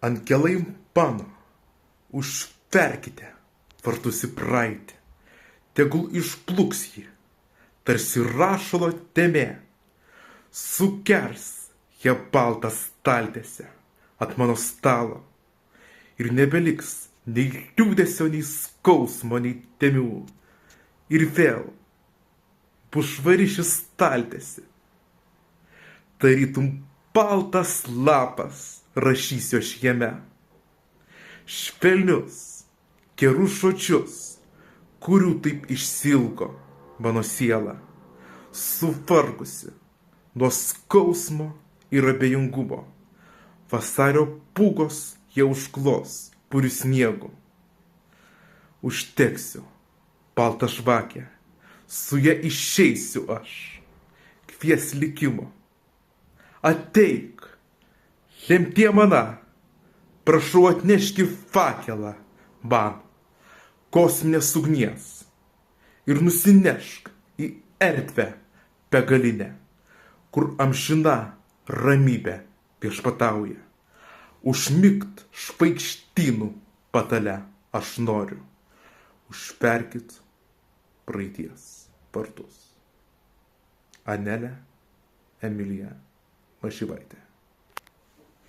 Angelai mano, užverkite vartus į praeitį, tegul išplūks jį, tarsi rašalo temė, sukers ją baltą staltiesę ant mano stalo ir nebeliks nei liūdesio, nei skausmo, nei temių. Ir vėl bus švari ši staltiesė, tarytum baltas lapas rašysiu aš jame. Švelnius, gerus žodžius, kurių taip išsilgo mano siela, suvargusi nuo skausmo ir abejingumo. Vasario pūgos jau užklos puriu sniegu. Užteksiu baltą žvakę, su ja išeisiu aš, kvies likimo. Ateik, lemtie mana, prašau atneški fakelą man, kosminės ugnies, ir nusinešk į erdvę begalinę, kur amžina ramybė viešpatauja. Užmigt žvaigždynų patale aš noriu. Užverkit praeities vartus. Anelė Emilija Mašyvaitė.